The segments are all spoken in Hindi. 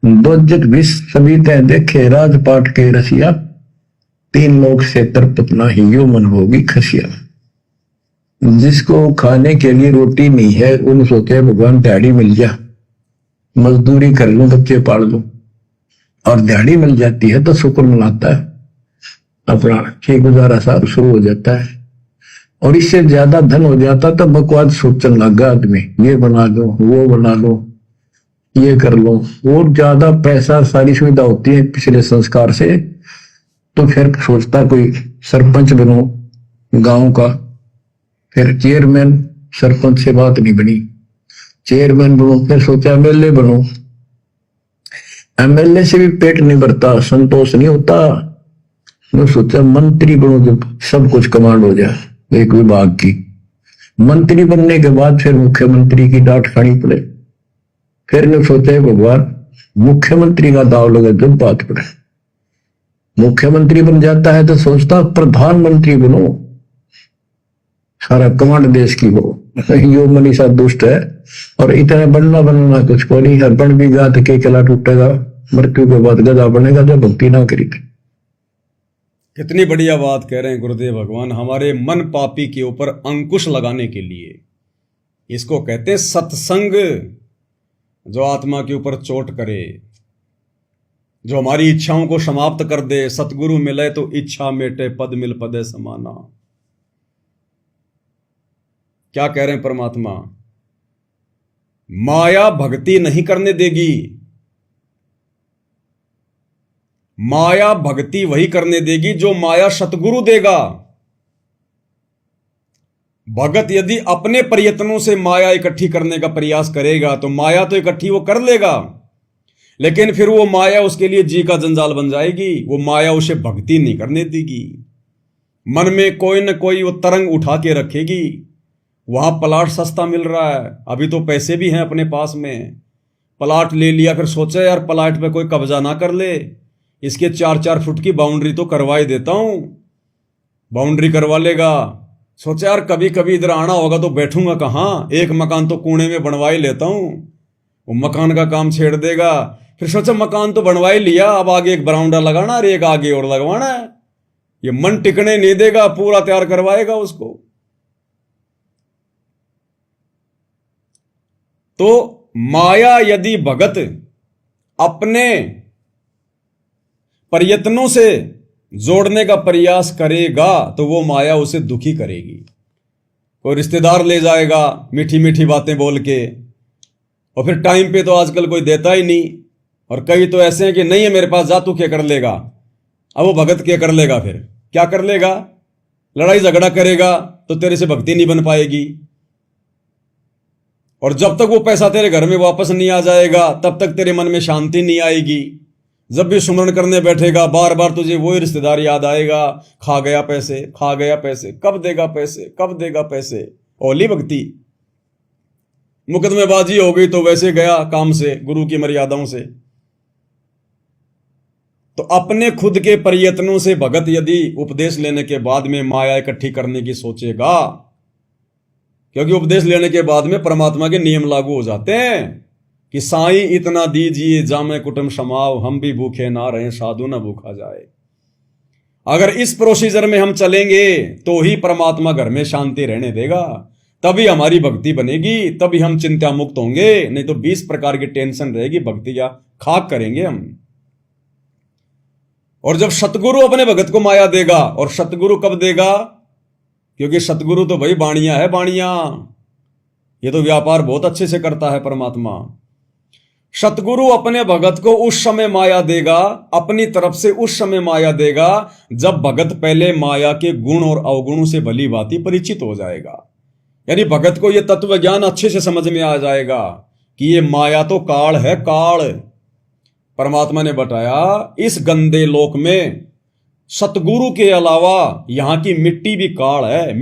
दोजक विष सभी तय देखे राजपाट के रसिया, तीन लोग से तरपत नाही यो मन होगी खसिया। जिसको खाने के लिए रोटी नहीं है उन सोचे भगवान दिहाड़ी मिल जा, मजदूरी कर लूं बच्चे पाल लूं, और दिहाड़ी मिल जाती है तो शुक्र मनाता है, अपना ठीक गुजारा साहब शुरू हो जाता है। और इससे ज्यादा धन हो जाता तो बकवास सोचने लगा आदमी, ये बना लो वो बना लो ये कर लो, और ज्यादा पैसा सारी सुविधा होती है पिछले संस्कार से, तो फिर सोचता कोई सरपंच बनो गांव का, फिर चेयरमैन, सरपंच से बात नहीं बनी, चेयरमैन बनो, फिर सोचा एमएलए बनो, एमएलए से भी पेट नहीं भरता, संतोष नहीं होता, मैं सोचा मंत्री बनो जब सब कुछ कमांड हो जाए एक विभाग की। मंत्री बनने के बाद फिर मुख्यमंत्री की डांट खानी पड़े, फिर ने सोचा भगवान मुख्यमंत्री का दाव लगे जब बात पड़े, मुख्यमंत्री बन जाता है तो सोचता प्रधानमंत्री बनो, सारा कमांड देश की हो। यो मनीषा दुष्ट है, और इतना बनना कुछ को नहीं, हर बन भी गा तो के कला टूटेगा, मृत्यु के बाद गधा बनेगा जब भक्ति ना करी। कितनी बढ़िया बात कह रहे हैं गुरुदेव भगवान, हमारे मन पापी के ऊपर अंकुश लगाने के लिए। इसको कहते हैं सत्संग, जो आत्मा के ऊपर चोट करे, जो हमारी इच्छाओं को समाप्त कर दे। सतगुरु मिले तो इच्छा मेटे, पद मिल पदे समाना। क्या कह रहे हैं परमात्मा? माया भक्ति नहीं करने देगी, माया भक्ति वही करने देगी जो माया सतगुरु देगा। भगत यदि अपने प्रयत्नों से माया इकट्ठी करने का प्रयास करेगा तो माया तो इकट्ठी वो कर लेगा, लेकिन फिर वो माया उसके लिए जी का जंजाल बन जाएगी, वो माया उसे भक्ति नहीं करने देगी। मन में कोई न कोई वो तरंग उठा के रखेगी। वहां प्लाट सस्ता मिल रहा है, अभी तो पैसे भी हैं अपने पास में, प्लाट ले लिया, फिर सोचा यार प्लाट पे कोई कब्जा ना कर ले, इसके 4-4 फुट की बाउंड्री तो करवा ही देता हूं। बाउंड्री करवा लेगा, सोचा यार कभी कभी इधर आना होगा तो बैठूंगा कहां, एक मकान तो कोने में बनवा ही लेता हूं। वो मकान का काम छेड़ देगा, फिर सोचा मकान तो बनवा ही लिया, अब आगे एक बरामदा लगाना और एक आगे और लगवाना है। ये मन टिकने नहीं देगा, पूरा तैयार करवाएगा उसको। तो माया यदि भगत अपने प्रयत्नों से जोड़ने का प्रयास करेगा तो वो माया उसे दुखी करेगी। कोई रिश्तेदार ले जाएगा मीठी मीठी बातें बोल के, और फिर टाइम पे तो आजकल कोई देता ही नहीं, और कई तो ऐसे हैं कि नहीं है मेरे पास, जा तू क्या कर लेगा। अब वो भगत क्या कर लेगा, फिर क्या कर लेगा, लड़ाई झगड़ा करेगा तो तेरे से भक्ति नहीं बन पाएगी। और जब तक वो पैसा तेरे घर में वापस नहीं आ जाएगा तब तक तेरे मन में शांति नहीं आएगी। जब भी सुमरण करने बैठेगा बार बार तुझे वही रिश्तेदार याद आएगा, खा गया पैसे, खा गया पैसे, कब देगा पैसे, कब देगा पैसे। ओली भक्ति, मुकदमेबाजी हो गई तो वैसे गया काम से, गुरु की मर्यादाओं से। तो अपने खुद के प्रयत्नों से भगत यदि उपदेश लेने के बाद में माया इकट्ठी करने की सोचेगा, क्योंकि उपदेश लेने के बाद में परमात्मा के नियम लागू हो जाते हैं कि साईं इतना दीजिए जामे कुटुंब समाओ, हम भी भूखे ना रहे साधु ना भूखा जाए। अगर इस प्रोसीजर में हम चलेंगे तो ही परमात्मा घर में शांति रहने देगा, तभी हमारी भक्ति बनेगी, तभी हम चिंता मुक्त होंगे। नहीं तो 20 प्रकार की टेंशन रहेगी, भक्ति क्या खाक करेंगे हम। और जब सतगुरु अपने भगत को माया देगा, और सतगुरु कब देगा, क्योंकि सतगुरु तो भाई बाणिया है, बाणिया, ये तो व्यापार बहुत अच्छे से करता है परमात्मा। सतगुरु अपने भगत को उस समय माया देगा, अपनी तरफ से उस समय माया देगा जब भगत पहले माया के गुण और अवगुणों से भली भांति परिचित हो जाएगा। यानी भगत को यह तत्व ज्ञान अच्छे से समझ में आ जाएगा कि ये माया तो काल है, काल। परमात्मा ने बताया इस गंदे लोक में सतगुरु के अलावा यहां की मिट्टी भी काल है,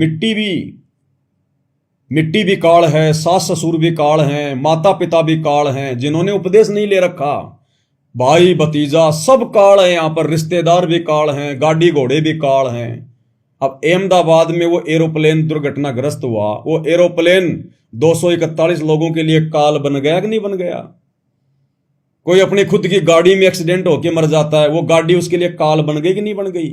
मिट्टी भी काल है, सास ससुर भी काल हैं, माता पिता भी काल हैं, जिन्होंने उपदेश नहीं ले रखा, भाई भतीजा सब काल है यहां पर, रिश्तेदार भी काल हैं, गाड़ी घोड़े भी काल हैं। अब अहमदाबाद में वो एरोप्लेन दुर्घटनाग्रस्त हुआ, वो एरोप्लेन 241 लोगों के लिए काल बन गया कि नहीं बन गया? कोई अपनी खुद की गाड़ी में एक्सीडेंट होकर मर जाता है, वो गाड़ी उसके लिए काल बन गई कि नहीं बन गई?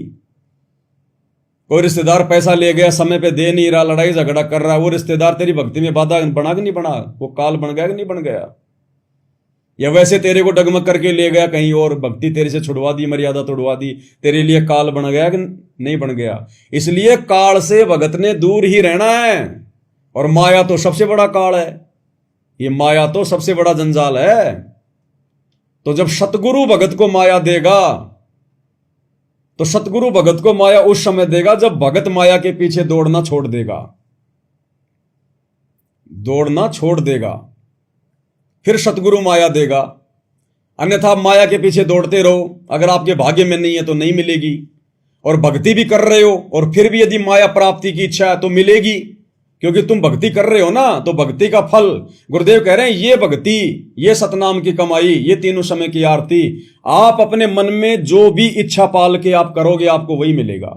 कोई रिश्तेदार पैसा ले गया, समय पे दे नहीं रहा, लड़ाई झगड़ा कर रहा है, वो रिश्तेदार तेरी भक्ति में बाधा बना कि नहीं बना? वो काल बन गया कि नहीं बन गया? या वैसे तेरे को डगमग करके ले गया कहीं और, भक्ति तेरे से छुड़वा दी, मर्यादा तोड़वा दी, तेरे लिए काल बन गया कि नहीं बन गया? इसलिए काल से भगत ने दूर ही रहना है। और माया तो सबसे बड़ा काल है, ये माया तो सबसे बड़ा जंजाल है। तो जब सतगुरु भगत को माया देगा, तो सतगुरु भगत को माया उस समय देगा जब भगत माया के पीछे दौड़ना छोड़ देगा, दौड़ना छोड़ देगा, फिर सतगुरु माया देगा। अन्यथा माया के पीछे दौड़ते रहो, अगर आपके भाग्य में नहीं है तो नहीं मिलेगी। और भक्ति भी कर रहे हो और फिर भी यदि माया प्राप्ति की इच्छा है तो मिलेगी, क्योंकि तुम भक्ति कर रहे हो ना, तो भक्ति का फल गुरुदेव कह रहे हैं, ये भक्ति, ये सतनाम की कमाई, ये तीनों समय की आरती, आप अपने मन में जो भी इच्छा पाल के आप करोगे आपको वही मिलेगा।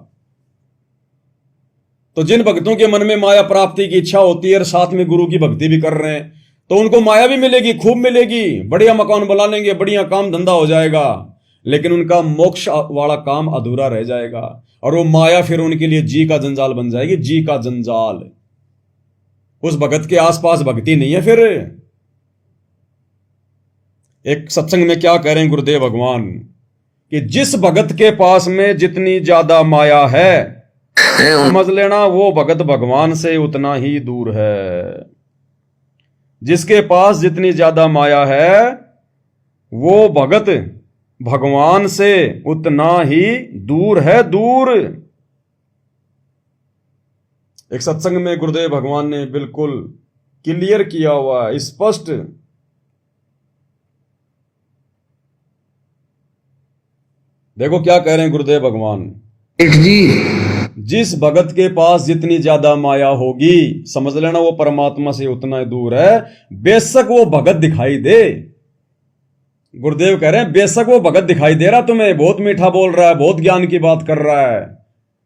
तो जिन भक्तों के मन में माया प्राप्ति की इच्छा होती है और साथ में गुरु की भक्ति भी कर रहे हैं, तो उनको माया भी मिलेगी, खूब मिलेगी, बढ़िया मकान बना लेंगे, बढ़िया काम धंधा हो जाएगा, लेकिन उनका मोक्ष वाला काम अधूरा रह जाएगा। और वो माया फिर उनके लिए जी का जंजाल बन जाएगी, जी का जंजाल। उस भगत के आसपास भक्ति नहीं है। फिर एक सत्संग में क्या कह रहे हैं गुरुदेव भगवान कि जिस भगत के पास में जितनी ज्यादा माया है, समझ लेना वो भगत भगवान से उतना ही दूर है। जिसके पास जितनी ज्यादा माया है वो भगत भगवान से उतना ही दूर है, दूर। एक सत्संग में गुरुदेव भगवान ने बिल्कुल क्लियर किया हुआ है, स्पष्ट। देखो क्या कह रहे हैं गुरुदेव भगवान जी, जिस भगत के पास जितनी ज्यादा माया होगी, समझ लेना वो परमात्मा से उतना ही दूर है। बेशक वो भगत दिखाई दे, गुरुदेव कह रहे हैं बेशक वो भगत दिखाई दे रहा तुम्हें, बहुत मीठा बोल रहा है, बहुत ज्ञान की बात कर रहा है,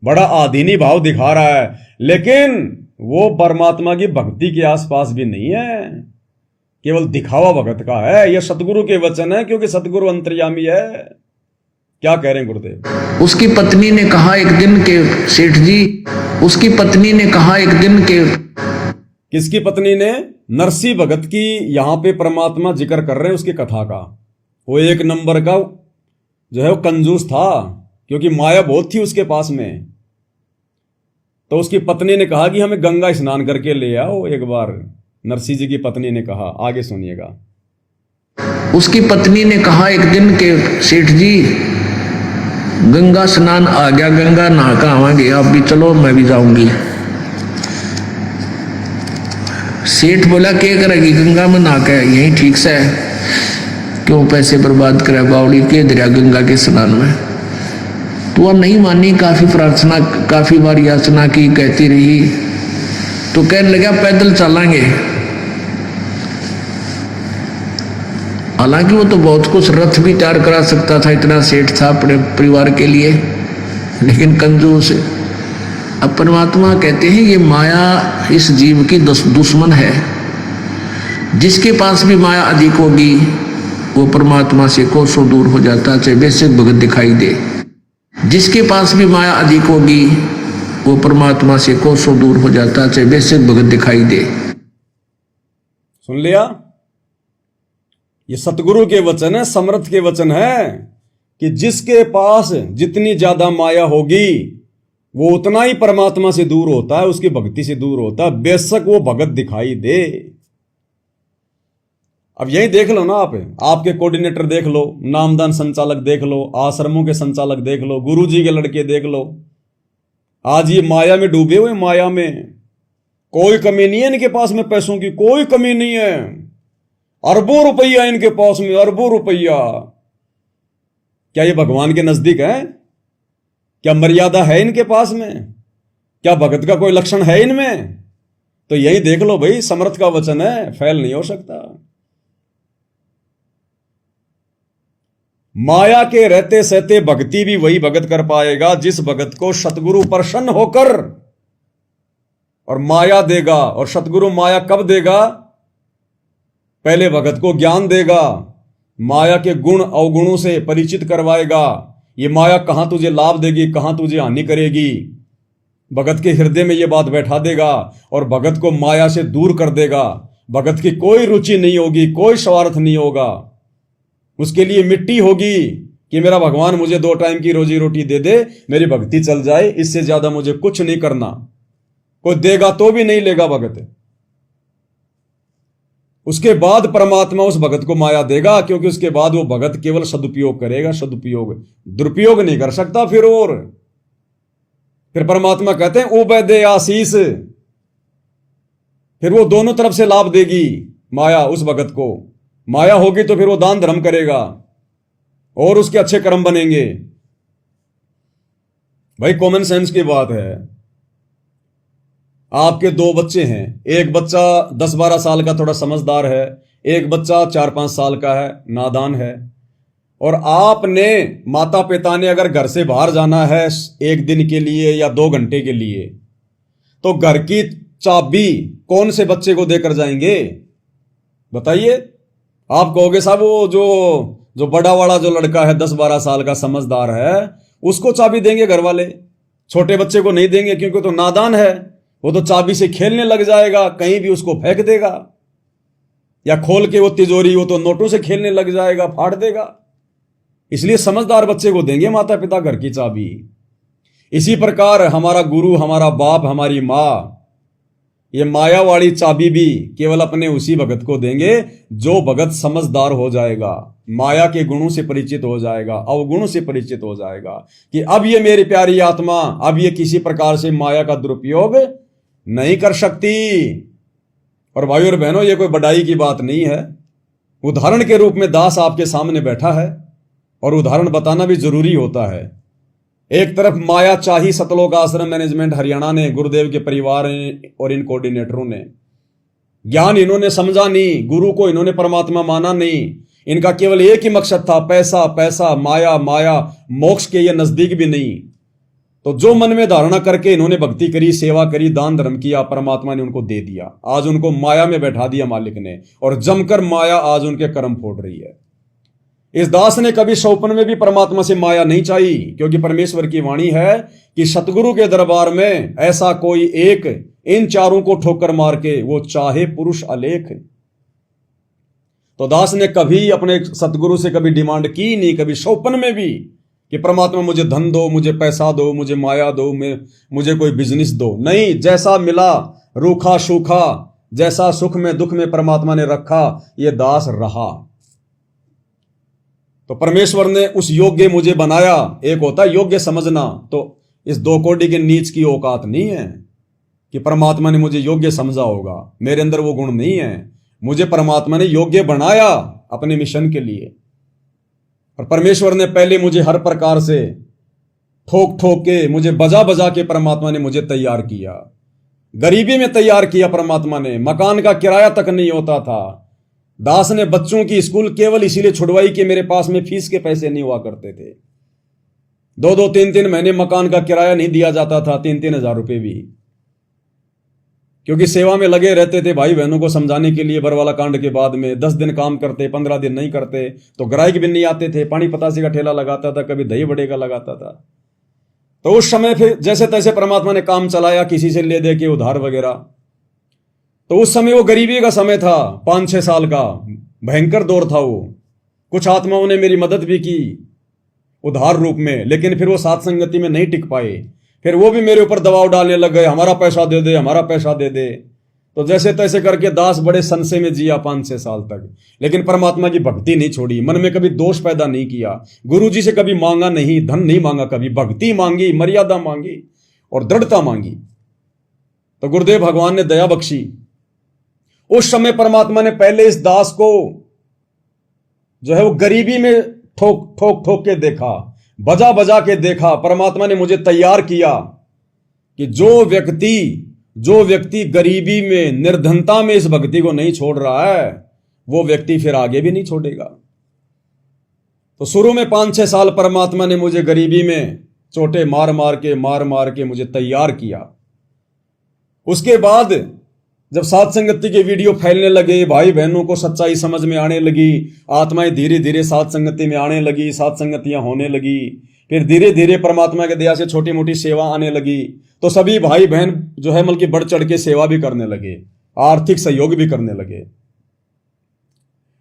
बड़ा आदीनी भाव दिखा रहा है, लेकिन वो परमात्मा की भक्ति के आसपास भी नहीं है, केवल दिखावा भगत का है। यह सतगुरु के वचन है, क्योंकि सतगुरु अंतर्यामी है। क्या कह रहे हैं गुरुदेव? उसकी पत्नी ने कहा एक दिन के, सेठ जी, उसकी पत्नी ने कहा एक दिन के। किसकी पत्नी ने? नरसी भगत की। यहां पे परमात्मा जिक्र कर रहे हैं उसकी कथा का। वो एक नंबर का जो है वो कंजूस था, क्योंकि माया बहुत थी उसके पास में। तो उसकी पत्नी ने कहा कि हमें गंगा स्नान करके ले आओ एक बार। नरसी जी की पत्नी ने कहा, आगे सुनिएगा। उसकी पत्नी ने कहा एक दिन के, सेठ जी गंगा स्नान आ गया, गंगा नहा के आवांगे, आप भी चलो, मैं भी जाऊंगी। सेठ बोला क्या करेगी गंगा में नहा के, यही ठीक से है, क्यों पैसे बर्बाद करे बावड़ी के दरिया गंगा के स्नान में। तो वह नहीं मानी, काफी प्रार्थना, काफी बार याचना की, कहती रही, तो कहने लगा पैदल चलेंगे। हालांकि वो तो बहुत कुछ रथ भी तैयार करा सकता था, इतना सेठ था अपने परिवार के लिए, लेकिन कंजूस। अब परमात्मा कहते हैं ये माया इस जीव की दुश्मन है। जिसके पास भी माया अधिक होगी वो परमात्मा से कोसों दूर हो जाता, चाहे बेशक भगत दिखाई दे। जिसके पास भी माया अधिक होगी वो परमात्मा से कोसों दूर हो जाता, चाहे बेशक भगत दिखाई दे। सुन लिया? ये सतगुरु के वचन है, समर्थ के वचन है कि जिसके पास जितनी ज्यादा माया होगी वो उतना ही परमात्मा से दूर होता है, उसकी भक्ति से दूर होता है, बेशक वो भगत दिखाई दे। अब यही देख लो ना, आपके कोऑर्डिनेटर देख लो, नामदान संचालक देख लो, आश्रमों के संचालक देख लो, गुरुजी के लड़के देख लो, आज ये माया में डूबे हुए। माया में कोई कमी नहीं है इनके पास में, पैसों की कोई कमी नहीं है, अरबों रुपया इनके पास में, अरबों रुपया। क्या ये भगवान के नजदीक है? क्या मर्यादा है इनके पास में? क्या भगत का कोई लक्षण है इनमें? तो यही देख लो भाई, समर्थ का वचन है, फैल नहीं हो सकता। माया के रहते सहते भक्ति भी वही भगत कर पाएगा जिस भगत को सतगुरु प्रसन्न होकर और माया देगा। और सतगुरु माया कब देगा? पहले भगत को ज्ञान देगा, माया के गुण अवगुणों से परिचित करवाएगा। ये माया कहां तुझे लाभ देगी, कहां तुझे हानि करेगी, भगत के हृदय में ये बात बैठा देगा और भगत को माया से दूर कर देगा। भगत की कोई रुचि नहीं होगी, कोई स्वार्थ नहीं होगा। उसके लिए मिट्टी होगी कि मेरा भगवान मुझे 2 टाइम की रोजी रोटी दे दे, मेरी भक्ति चल जाए, इससे ज्यादा मुझे कुछ नहीं करना। कोई देगा तो भी नहीं लेगा भगत। उसके बाद परमात्मा उस भगत को माया देगा, क्योंकि उसके बाद वो भगत केवल सदुपयोग करेगा, सदुपयोग, दुरुपयोग नहीं कर सकता। फिर परमात्मा कहते हैं उबय दे आशीष। फिर वो दोनों तरफ से लाभ देगी माया उस भगत को। माया होगी तो फिर वो दान धर्म करेगा और उसके अच्छे कर्म बनेंगे। भाई कॉमन सेंस की बात है। आपके 2 बच्चे हैं, एक बच्चा 10-12 साल का थोड़ा समझदार है, एक बच्चा 4-5 साल का है, नादान है। और आपने, माता पिता ने अगर घर से बाहर जाना है 1 दिन के लिए या 2 घंटे के लिए, तो घर की चाबी कौन से बच्चे को देकर जाएंगे बताइए? आप कहोगे साहब वो जो बड़ा वाला जो लड़का है 10-12 साल का समझदार है उसको चाबी देंगे घर वाले, छोटे बच्चे को नहीं देंगे, क्योंकि तो नादान है। वो तो चाबी से खेलने लग जाएगा, कहीं भी उसको फेंक देगा, या खोल के वो तिजोरी, वो तो नोटों से खेलने लग जाएगा, फाड़ देगा। इसलिए समझदार बच्चे को देंगे माता पिता घर की चाबी। इसी प्रकार हमारा गुरु, हमारा बाप, हमारी मां, ये माया वाली चाबी भी केवल अपने उसी भगत को देंगे जो भगत समझदार हो जाएगा, माया के गुणों से परिचित हो जाएगा, अवगुणों से परिचित हो जाएगा कि अब ये मेरी प्यारी आत्मा, अब ये किसी प्रकार से माया का दुरुपयोग नहीं कर सकती। और भाइयों और बहनों, ये कोई बड़ाई की बात नहीं है। उदाहरण के रूप में दास आपके सामने बैठा है और उदाहरण बताना भी जरूरी होता है। एक तरफ माया चाही सतलोक आश्रम मैनेजमेंट हरियाणा ने, गुरुदेव के परिवार ने और इन कोऑर्डिनेटरों ने ज्ञान इन्होंने समझा नहीं, गुरु को इन्होंने परमात्मा माना नहीं। इनका केवल एक ही मकसद था, पैसा पैसा, माया माया, मोक्ष के ये नजदीक भी नहीं। तो जो मन में धारणा करके इन्होंने भक्ति करी, सेवा करी, दान धर्म किया, परमात्मा ने उनको दे दिया। आज उनको माया में बैठा दिया मालिक ने, और जमकर माया आज उनके कर्म फोड़ रही है। इस दास ने कभी स्वप्न में भी परमात्मा से माया नहीं चाही, क्योंकि परमेश्वर की वाणी है कि सतगुरु के दरबार में ऐसा कोई एक इन चारों को ठोकर मार के वो चाहे पुरुष अलेख। तो दास ने कभी अपने सतगुरु से कभी डिमांड की नहीं, कभी स्वप्न में भी, कि परमात्मा मुझे धन दो, मुझे पैसा दो, मुझे माया दो, मुझे कोई बिजनेस दो। नहीं, जैसा मिला रूखा सूखा, जैसा सुख में दुख में परमात्मा ने रखा, ये दास रहा। तो परमेश्वर ने उस योग्य मुझे बनाया। एक होता है योग्य समझना, तो इस 2 कोटि के नीच की औकात नहीं है कि परमात्मा ने मुझे योग्य समझा होगा। मेरे अंदर वो गुण नहीं है। मुझे परमात्मा ने योग्य बनाया अपने मिशन के लिए, और परमेश्वर ने पहले मुझे हर प्रकार से ठोक ठोक के, मुझे बजा बजा के परमात्मा ने मुझे तैयार किया। गरीबी में तैयार किया परमात्मा ने, मकान का किराया तक नहीं होता था। दास ने बच्चों की स्कूल केवल इसीलिए छुड़वाई कि मेरे पास में फीस के पैसे नहीं हुआ करते थे। 2-2, 3-3 महीने मकान का किराया नहीं दिया जाता था, 3-3 हजार रुपए भी, क्योंकि सेवा में लगे रहते थे भाई बहनों को समझाने के लिए। बरवाला कांड के बाद में 10 दिन काम करते, 15 दिन नहीं करते, तो ग्राहक भी नहीं आते थे। पानी पतासे का ठेला लगाता था, कभी दही बड़े का लगाता था। तो उस समय फिर जैसे तैसे परमात्मा ने काम चलाया, किसी से ले दे के उधार वगैरह। तो उस समय वो गरीबी का समय था, 5-6 साल का भयंकर दौर था वो। कुछ आत्माओं ने मेरी मदद भी की उधार रूप में, लेकिन फिर वो साथ संगति में नहीं टिक पाए। फिर वो भी मेरे ऊपर दबाव डालने लग गए, हमारा पैसा दे दे, हमारा पैसा दे दे। तो जैसे तैसे करके दास बड़े संशय में जिया 5-6 साल तक, लेकिन परमात्मा की भक्ति नहीं छोड़ी। मन में कभी दोष पैदा नहीं किया, गुरु जी से कभी मांगा नहीं, धन नहीं मांगा, कभी भक्ति मांगी, मर्यादा मांगी और दृढ़ता मांगी। तो गुरुदेव भगवान ने दया बख्शी। उस समय परमात्मा ने पहले इस दास को जो है वो गरीबी में ठोक ठोक ठोक के देखा, बजा बजा के देखा। परमात्मा ने मुझे तैयार किया कि जो व्यक्ति गरीबी में, निर्धनता में इस भक्ति को नहीं छोड़ रहा है, वो व्यक्ति फिर आगे भी नहीं छोड़ेगा। तो शुरू में 5-6 साल परमात्मा ने मुझे गरीबी में चोटे मार मार के मुझे तैयार किया। उसके बाद जब सात संगति के वीडियो फैलने लगे, भाई बहनों को सच्चाई समझ में आने लगी, आत्माएं धीरे धीरे सात संगति में आने लगी, सात संगतियां होने लगी, फिर धीरे धीरे परमात्मा के दया से छोटी मोटी सेवा आने लगी, तो सभी भाई बहन जो है बल्कि बढ़ चढ़ के सेवा भी करने लगे, आर्थिक सहयोग भी करने लगे।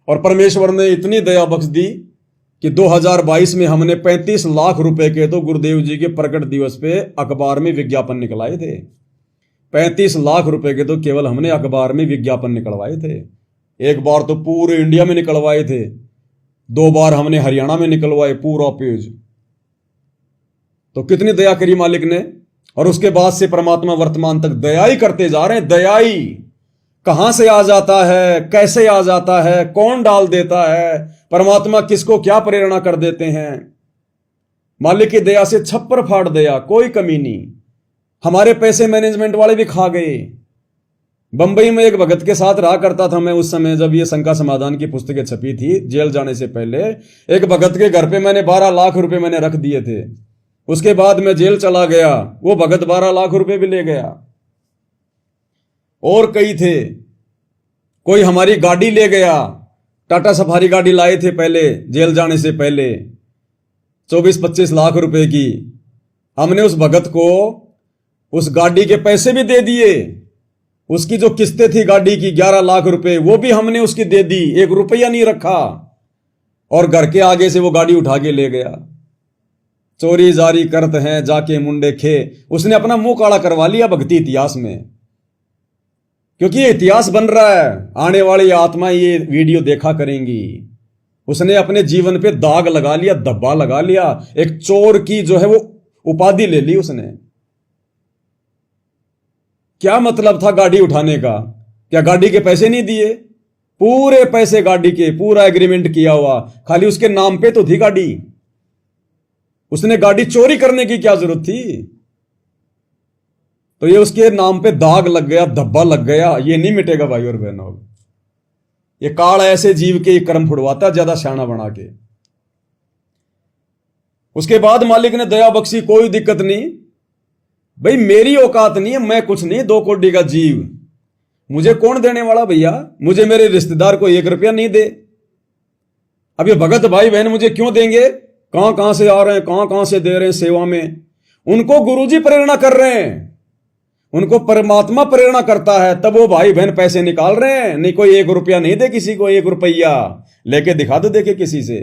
और परमेश्वर ने इतनी दया बख्श दी कि 2022 में हमने 35 लाख रुपए के तो गुरुदेव जी के प्रकट दिवस पे अखबार में विज्ञापन निकलाए थे। 35 लाख रुपए के तो केवल हमने अखबार में विज्ञापन निकलवाए थे। एक बार तो पूरे इंडिया में निकलवाए थे, 2 बार हमने हरियाणा में निकलवाए पूरा पेज। तो कितनी दया करी मालिक ने। और उसके बाद से परमात्मा वर्तमान तक दया ही करते जा रहे हैं। दया ही कहां से आ जाता है, कैसे आ जाता है, कौन डाल देता है, परमात्मा किसको क्या प्रेरणा कर देते हैं। मालिक की दया से छप्पर फाड़ दया, कोई कमी नहीं। हमारे पैसे मैनेजमेंट वाले भी खा गए। बंबई में एक भगत के साथ रहा करता था मैं उस समय, जब ये शंका समाधान की पुस्तकें छपी थी जेल जाने से पहले। एक भगत के घर पे मैंने 12 लाख रुपए मैंने रख दिए थे। उसके बाद मैं जेल चला गया, वो भगत 12 लाख रुपए भी ले गया। और कई थे, कोई हमारी गाड़ी ले गया, टाटा सफारी गाड़ी लाए थे पहले जेल जाने से पहले 24-25 लाख रुपए की। हमने उस भगत को उस गाड़ी के पैसे भी दे दिए। उसकी जो किस्तें थी गाड़ी की 11 लाख रुपए, वो भी हमने उसकी दे दी, 1 रुपया नहीं रखा। और घर के आगे से वो गाड़ी उठा के ले गया। चोरी जारी करत हैं जाके मुंडे खे, उसने अपना मुंह काला करवा लिया भक्ति इतिहास में, क्योंकि ये इतिहास बन रहा है। आने वाली आत्मा ये वीडियो देखा करेंगी। उसने अपने जीवन पे दाग लगा लिया, धब्बा लगा लिया, एक चोर की जो है वो उपाधि ले ली उसने। क्या मतलब था गाड़ी उठाने का? क्या गाड़ी के पैसे नहीं दिए? पूरे पैसे गाड़ी के, पूरा एग्रीमेंट किया हुआ, खाली उसके नाम पे तो थी गाड़ी। उसने गाड़ी चोरी करने की क्या जरूरत थी? तो ये उसके नाम पे दाग लग गया, धब्बा लग गया, ये नहीं मिटेगा भाई और बहनों। ये काल ऐसे जीव के कर्म फुड़वाता ज्यादा शाना बना के। उसके बाद मालिक ने दया बख्शी, कोई दिक्कत नहीं भाई, मेरी औकात नहीं है, मैं कुछ नहीं, 2 कोटी का जीव, मुझे कौन देने वाला भैया? मुझे मेरे रिश्तेदार को 1 रुपया नहीं दे। अब ये भगत भाई बहन मुझे क्यों देंगे? कहां कहां से आ रहे हैं, कहां कहां से दे रहे हैं सेवा में। उनको गुरुजी प्रेरणा कर रहे हैं, उनको परमात्मा प्रेरणा करता है, तब वो भाई बहन पैसे निकाल रहे हैं। नहीं कोई 1 रुपया नहीं दे किसी को, 1 रुपया लेके दिखा दो देखे किसी से।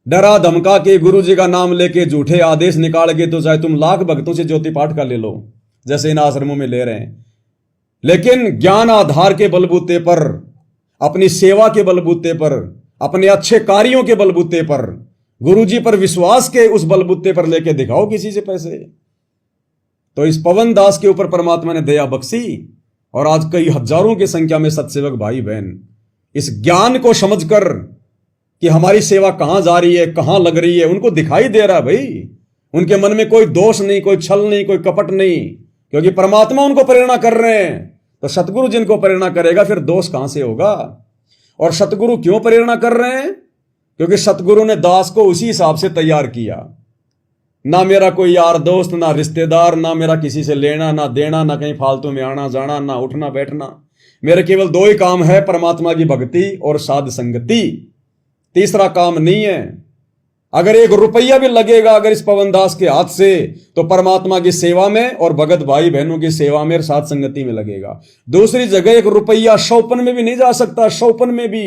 डरा धमका के गुरुजी का नाम लेके झूठे आदेश निकाल के तो चाहे तुम लाख भक्तों से ज्योति पाठ का ले लो, जैसे इन आश्रमों में ले रहे हैं। लेकिन ज्ञान आधार के बलबूते पर, अपनी सेवा के बलबूते पर, अपने अच्छे कार्यों के बलबूते पर, गुरुजी पर विश्वास के उस बलबूते पर लेके दिखाओ किसी से पैसे। तो इस पवन दास के ऊपर परमात्मा ने दया बख्शी और आज कई हजारों की संख्या में सत्सेवक भाई बहन इस ज्ञान को समझकर कि हमारी सेवा कहां जा रही है, कहां लग रही है, उनको दिखाई दे रहा है भाई। उनके मन में कोई दोष नहीं, कोई छल नहीं, कोई कपट नहीं, क्योंकि परमात्मा उनको प्रेरणा कर रहे हैं। तो सतगुरु जिनको प्रेरणा करेगा फिर दोष कहां से होगा? और सतगुरु क्यों प्रेरणा कर रहे हैं? क्योंकि सतगुरु ने दास को उसी हिसाब से तैयार किया। ना मेरा कोई यार दोस्त, ना रिश्तेदार, ना मेरा किसी से लेना ना देना, ना कहीं फालतू में आना जाना, ना उठना बैठना। मेरे केवल 2 ही काम है, परमात्मा की भक्ति और साध संगति। तीसरा काम नहीं है। अगर 1 रुपया भी लगेगा अगर इस पवन दास के हाथ से, तो परमात्मा की सेवा में और भगत भाई बहनों की सेवा में और साध संगति में लगेगा। दूसरी जगह 1 रुपया शौपन में भी नहीं जा सकता। शौपन में भी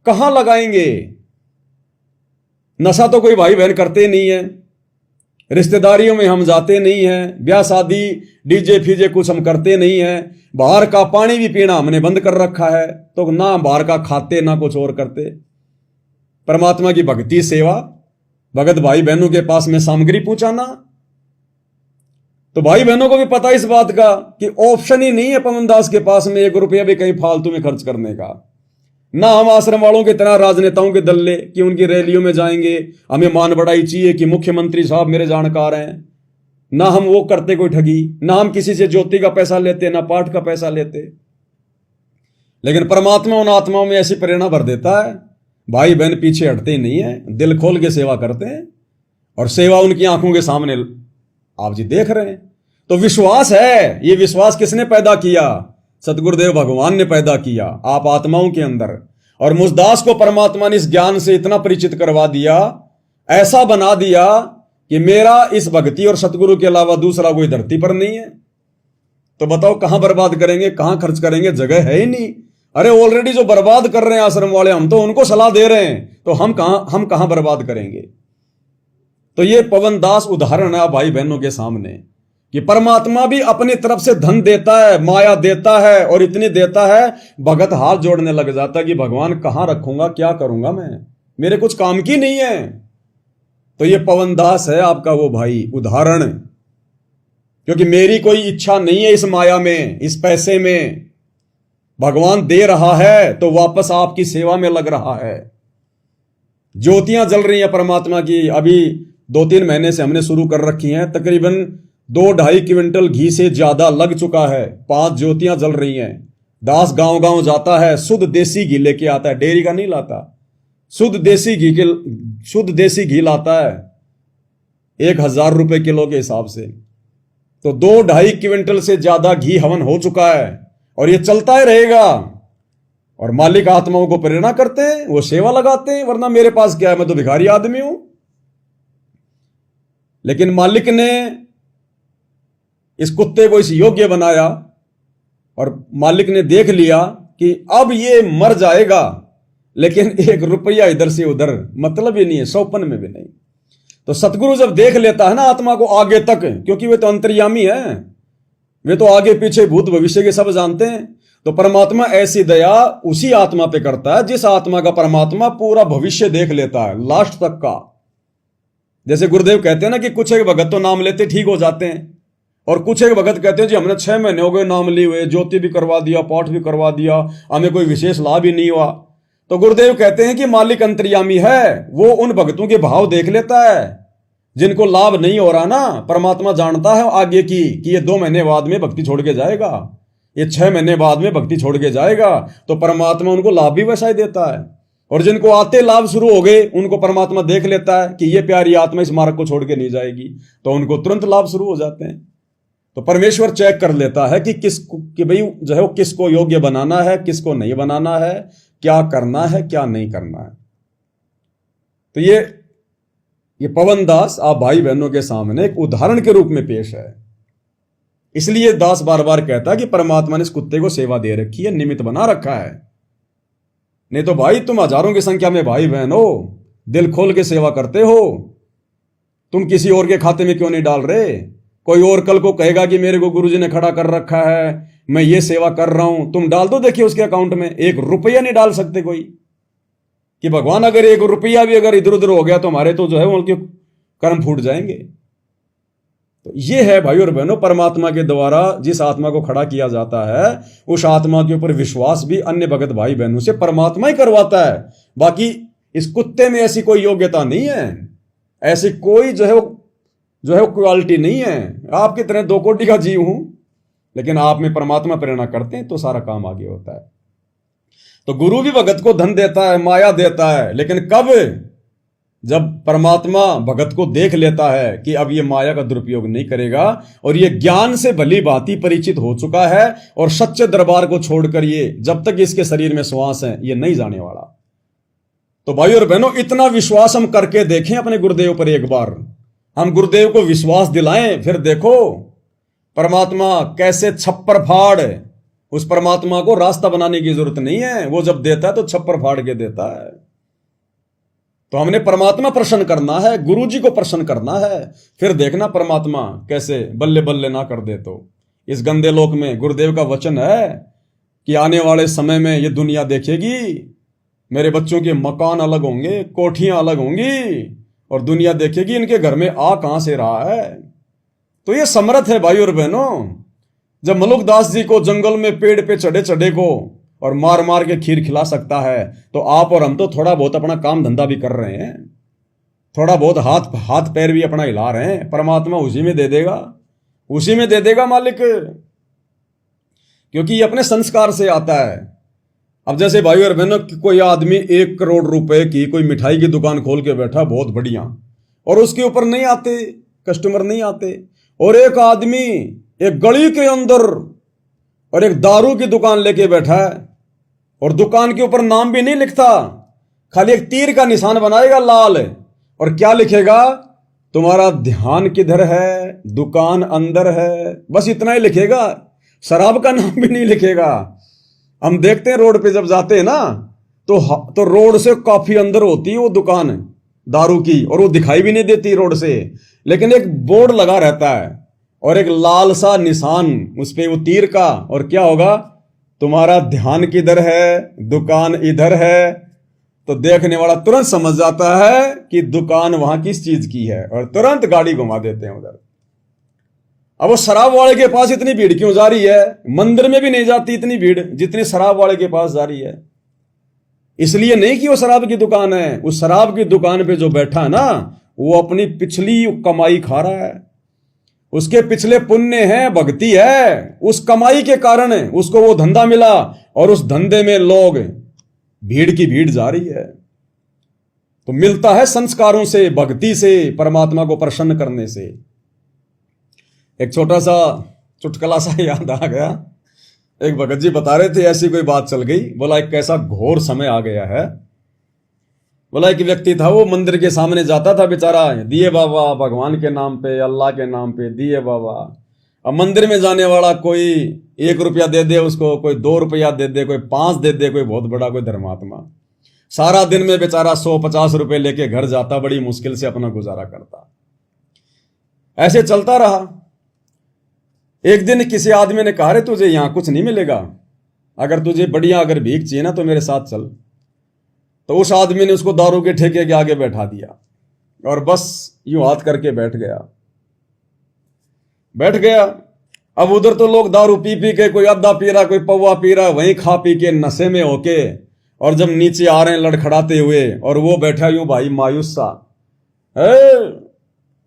कहां लगाएंगे? नशा तो कोई भाई बहन करते नहीं है, रिश्तेदारियों में हम जाते नहीं हैं, ब्याह शादी डीजे फीजे कुछ हम करते नहीं हैं, बाहर का पानी भी पीना हमने बंद कर रखा है। तो ना बाहर का खाते ना कुछ और करते। परमात्मा की भक्ति सेवा, भगत भाई बहनों के पास में सामग्री पहुंचाना। तो भाई बहनों को भी पता इस बात का कि ऑप्शन ही नहीं है पवन दास के पास में 1 रुपया भी कहीं फालतू में खर्च करने का। ना हम आश्रम वालों की तरह राजनेताओं के दल्ले कि उनकी रैलियों में जाएंगे, हमें मान बढ़ाई चाहिए कि मुख्यमंत्री साहब मेरे जानकार हैं। ना हम वो करते कोई ठगी, ना हम किसी से ज्योति का पैसा लेते, ना पाठ का पैसा लेते। लेकिन परमात्मा उन आत्माओं में ऐसी प्रेरणा भर देता है, भाई बहन पीछे हटते ही नहीं है, दिल खोल के सेवा करते हैं और सेवा उनकी आंखों के सामने आप जी देख रहे हैं। तो विश्वास है, ये विश्वास किसने पैदा किया? सतगुरुदेव भगवान ने पैदा किया आप आत्माओं के अंदर। और मुझदास को परमात्मा ने इस ज्ञान से इतना परिचित करवा दिया, ऐसा बना दिया कि मेरा इस भक्ति और सतगुरु के अलावा दूसरा कोई धरती पर नहीं है। तो बताओ कहां बर्बाद करेंगे, कहां खर्च करेंगे? जगह है ही नहीं। अरे ऑलरेडी जो बर्बाद कर रहे हैं आश्रम वाले, हम तो उनको सलाह दे रहे हैं, तो हम कहां बर्बाद करेंगे? तो ये पवन दास उदाहरण है भाई बहनों के सामने कि परमात्मा भी अपनी तरफ से धन देता है, माया देता है, और इतनी देता है भगत हाथ जोड़ने लग जाता है कि भगवान कहां रखूंगा, क्या करूंगा मैं, मेरे कुछ काम की नहीं है। तो ये पवन दास है आपका वो भाई उदाहरण, क्योंकि मेरी कोई इच्छा नहीं है इस माया में, इस पैसे में। भगवान दे रहा है तो वापस आपकी सेवा में लग रहा है। ज्योतियां जल रही हैं परमात्मा की, अभी 2-3 महीने से हमने शुरू कर रखी हैं। तकरीबन 2-2.5 क्विंटल घी से ज्यादा लग चुका है। 5 ज्योतियां जल रही हैं। दास गांव गांव जाता है, शुद्ध देसी घी लेके आता है, डेयरी का नहीं लाता, शुद्ध देसी घी लाता है 1000 रुपए किलो के हिसाब से। तो 2-2.5 क्विंटल से ज्यादा घी हवन हो चुका है, और ये चलता ही रहेगा। और मालिक आत्माओं को प्रेरणा करते हैं, वो सेवा लगाते हैं, वरना मेरे पास क्या है, मैं तो भिखारी आदमी हूं। लेकिन मालिक ने इस कुत्ते को इस योग्य बनाया, और मालिक ने देख लिया कि अब ये मर जाएगा, लेकिन 1 रुपया इधर से उधर मतलब ही नहीं है, 100पन में भी नहीं। तो सतगुरु जब देख लेता है ना आत्मा को आगे तक, क्योंकि वे तो अंतर्यामी है, वे तो आगे पीछे भूत भविष्य के सब जानते हैं। तो परमात्मा ऐसी दया उसी आत्मा पे करता है जिस आत्मा का परमात्मा पूरा भविष्य देख लेता है, लास्ट तक का। जैसे गुरुदेव कहते हैं ना कि कुछ एक भगत तो नाम लेते ठीक हो जाते हैं, और कुछ एक भगत कहते हैं जी हमने 6 महीने हो गए नाम लिए हुए, ज्योति भी करवा दिया, पाठ भी करवा दिया, हमें कोई विशेष लाभ ही नहीं हुआ। तो गुरुदेव कहते हैं कि मालिक अंतर्यामी है, वो उन भक्तों के भाव देख लेता है जिनको लाभ नहीं हो रहा ना। परमात्मा जानता है आगे की कि ये 2 महीने बाद में भक्ति छोड़ के जाएगा, ये 6 महीने बाद में भक्ति छोड़ के जाएगा, तो परमात्मा उनको लाभ भी वैसा ही देता है। और जिनको आते लाभ शुरू हो गए उनको परमात्मा देख लेता है कि ये प्यारी आत्मा इस मार्ग को छोड़ के नहीं जाएगी, तो उनको तुरंत लाभ शुरू हो जाते हैं। तो परमेश्वर चेक कर लेता है कि भाई जो है वो किसको योग्य बनाना है, किसको नहीं बनाना है, क्या करना है, क्या नहीं करना है। तो ये पवन दास आप भाई बहनों के सामने एक उदाहरण के रूप में पेश है। इसलिए दास बार बार कहता है कि परमात्मा ने इस कुत्ते को सेवा दे रखी है, निमित्त बना रखा है। नहीं तो भाई तुम हजारों की संख्या में भाई बहन हो, दिल खोल के सेवा करते हो, तुम किसी और के खाते में क्यों नहीं डाल रहे? कोई और कल को कहेगा कि मेरे को गुरुजी ने खड़ा कर रखा है, मैं ये सेवा कर रहा हूं, तुम डाल दो, देखिए उसके अकाउंट में 1 रुपया नहीं डाल सकते कोई, कि भगवान अगर 1 रुपया भी अगर इधर उधर हो गया तो हमारे तो जो है उनके कर्म फूट जाएंगे। तो ये है भाई और बहनों, परमात्मा के द्वारा जिस आत्मा को खड़ा किया जाता है उस आत्मा के ऊपर विश्वास भी अन्य भगत भाई बहनों से परमात्मा ही करवाता है। बाकी इस कुत्ते में ऐसी कोई योग्यता नहीं है, ऐसी कोई जो है वो क्वालिटी नहीं है। आपकी तरह 2 कोटि का जीव हूं, लेकिन आप में परमात्मा प्रेरणा करते हैं तो सारा काम आगे होता है। तो गुरु भी भगत को धन देता है, माया देता है, लेकिन कब? जब परमात्मा भगत को देख लेता है कि अब ये माया का दुरुपयोग नहीं करेगा, और ये ज्ञान से भली भांति परिचित हो चुका है, और सच्चे दरबार को छोड़कर ये जब तक इसके शरीर में श्वास है ये नहीं जाने वाला। तो भाई और बहनों, इतना विश्वास हम करके देखें अपने गुरुदेव पर, एक बार हम गुरुदेव को विश्वास दिलाएं, फिर देखो परमात्मा कैसे छप्पर फाड़। उस परमात्मा को रास्ता बनाने की जरूरत नहीं है, वो जब देता है तो छप्पर फाड़ के देता है। तो हमने परमात्मा प्रसन्न करना है, गुरु जी को प्रसन्न करना है, फिर देखना परमात्मा कैसे बल्ले बल्ले ना कर दे। तो इस गंदे लोक में गुरुदेव का वचन है कि आने वाले समय में ये दुनिया देखेगी, मेरे बच्चों के मकान अलग होंगे, कोठियां अलग होंगी, और दुनिया देखेगी इनके घर में आ कहां से रहा है। तो ये समर्थ है भाई और बहनों। जब मलुकदास जी को जंगल में पेड़ पे चढ़े को और मार मार के खीर खिला सकता है, तो आप और हम तो थोड़ा बहुत अपना काम धंधा भी कर रहे हैं, थोड़ा बहुत हाथ पैर भी अपना हिला रहे हैं। परमात्मा उसी में दे देगा मालिक, क्योंकि ये अपने संस्कार से आता है। अब जैसे भाई और बहनों, कोई आदमी 1 करोड़ रुपए की कोई मिठाई की दुकान खोल के बैठा, बहुत बढ़िया, और उसके ऊपर नहीं आते कस्टमर, नहीं आते, और एक आदमी एक गली के अंदर और एक दारू की दुकान लेके बैठा है, और दुकान के ऊपर नाम भी नहीं लिखता, खाली एक तीर का निशान बनाएगा लाल, और क्या लिखेगा, तुम्हारा ध्यान किधर है, दुकान अंदर है, बस इतना ही लिखेगा, शराब का नाम भी नहीं लिखेगा। हम देखते हैं रोड पे जब जाते हैं ना, तो रोड से काफी अंदर होती है वो दुकान दारू की, और वो दिखाई भी नहीं देती रोड से, लेकिन एक बोर्ड लगा रहता है और एक लाल सा निशान उस पे वो तीर का, और क्या होगा, तुम्हारा ध्यान किधर है, दुकान इधर है। तो देखने वाला तुरंत समझ जाता है कि दुकान वहां किस चीज की है, और तुरंत गाड़ी घुमा देते हैं उधर। अब वो शराब वाले के पास इतनी भीड़ क्यों जा रही है, मंदिर में भी नहीं जाती इतनी भीड़ जितनी शराब वाले के पास जा रही है। इसलिए नहीं कि वो शराब की दुकान है, उस शराब की दुकान पे जो बैठा है ना, वो अपनी पिछली कमाई खा रहा है, उसके पिछले पुण्य है, भक्ति है, उस कमाई के कारण उसको वो धंधा मिला, और उस धंधे में लोग भीड़ की भीड़ जा रही है। तो मिलता है संस्कारों से, भक्ति से, परमात्मा को प्रसन्न करने से। एक छोटा सा चुटकुला सा याद आ गया। एक भगत जी बता रहे थे, ऐसी कोई बात चल गई, बोला एक कैसा घोर समय आ गया है। बोला एक व्यक्ति था, वो मंदिर के सामने जाता था बेचारा, दिए बाबा भगवान के नाम पे, अल्लाह के नाम पे दिए बाबा। अब मंदिर में जाने वाला कोई 1 रुपया दे दे उसको, कोई 2 रुपया दे दे, कोई 5 दे दे, कोई बहुत बड़ा कोई धर्मात्मा। सारा दिन में बेचारा 100-50 रुपए लेके घर जाता, बड़ी मुश्किल से अपना गुजारा करता। ऐसे चलता रहा। एक दिन किसी आदमी ने कहा, रे तुझे यहां कुछ नहीं मिलेगा, अगर तुझे बढ़िया अगर भीख चाहिए ना तो मेरे साथ चल। तो उस आदमी ने उसको दारू के ठेके के आगे बैठा दिया, और बस यूं हाथ करके बैठ गया। अब उधर तो लोग दारू पी पी के, कोई अद्धा पी रहा, कोई पौवा पी रहा, वहीं खा पी के नशे में होके, और जब नीचे आ रहे हैं लड़खड़ाते हुए, और वो बैठा यूं भाई मायूस सा।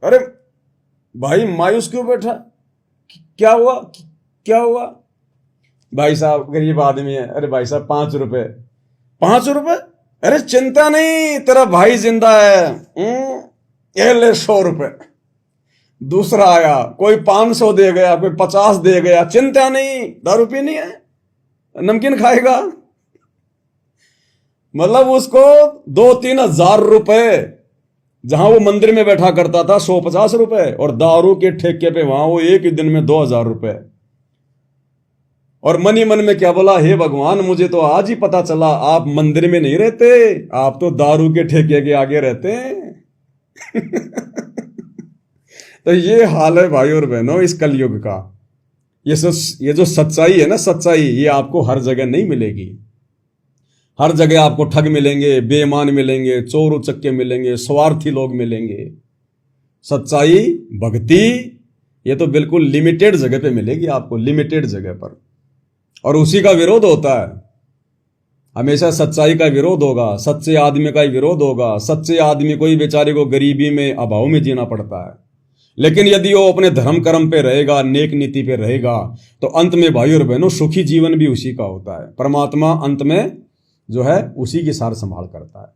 अरे भाई मायूस क्यों बैठा, क्या हुआ? भाई साहब गरीब आदमी है। अरे भाई साहब 5 रुपए। 5 रुपए? अरे चिंता नहीं, तेरा भाई जिंदा है, ये ले 100 रुपए। दूसरा आया, कोई 500 दे गया, कोई 50 दे गया, चिंता नहीं, दारू पीनी है, नमकीन खाएगा। मतलब उसको 2-3 हजार रुपए, जहां वो मंदिर में बैठा करता था 150 रुपए, और दारू के ठेके पे वहां वो एक ही दिन में 2000 रुपए। और मन ही मन में क्या बोला, हे भगवान मुझे तो आज ही पता चला आप मंदिर में नहीं रहते, आप तो दारू के ठेके के आगे रहते हैं। तो ये हाल है भाई और बहनों इस कलयुग का। ये जो सच्चाई है ना, सच्चाई ये आपको हर जगह नहीं मिलेगी। हर जगह आपको ठग मिलेंगे, बेईमान मिलेंगे, चोर उचक्के मिलेंगे, स्वार्थी लोग मिलेंगे। सच्चाई, भक्ति ये तो बिल्कुल लिमिटेड जगह पे मिलेगी आपको, लिमिटेड जगह पर। और उसी का विरोध होता है, हमेशा सच्चाई का विरोध होगा, सच्चे आदमी का ही विरोध होगा। सच्चे आदमी को ही बेचारे को गरीबी में, अभाव में जीना पड़ता है। लेकिन यदि वो अपने धर्म कर्म पे रहेगा, नेक नीति पे रहेगा, तो अंत में भाई और बहनों सुखी जीवन भी उसी का होता है। परमात्मा अंत में जो है उसी की सार संभाल करता है।